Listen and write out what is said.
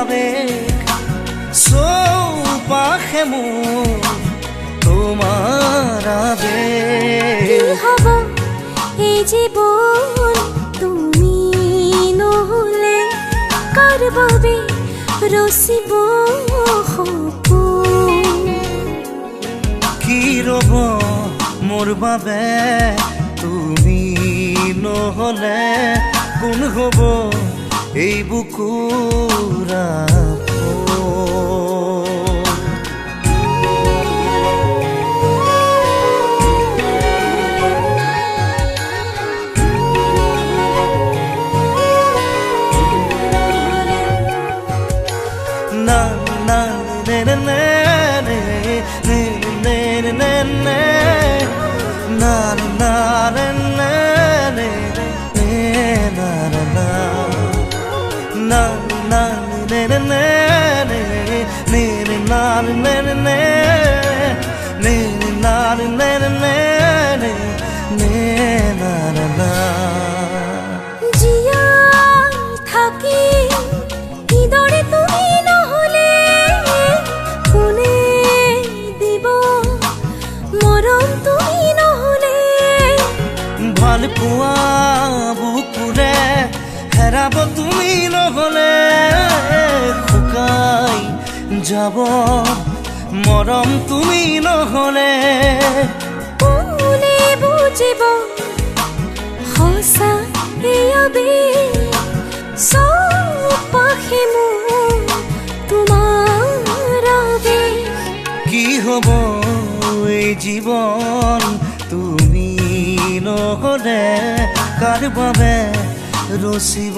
আবেগ চৌপাশে মোৰ তোমাৰ আবেগ। কি হ'ব এই জীৱন তুমি নহ'লে, কাৰ বাবে ৰচিব সপোন। কি ৰ'ব মোৰ বাবে তুমি নহ'লে, কোন হ'ব এই বুকুৰ আপোন। না না নে নে নে নে নে নে নে নে na na na na na na na na na na na na জীয়াই থাকি কিদৰে তুমি নহ'লে, কোনে দিব মৰম তুমি নহ'লে। ভাল পোৱা বুকুৰে হেৰাব তুমি নহ'লে, শুকাই যাব মৰম তুমি নহ'লে। কোনে বুজিব সঁচা এই আবেগ চৌপাশে মোৰ তোমাৰ আবেগ। কি হ'ব এই জীৱন তুমি নহ'লে, কাৰ বাবে ৰচিব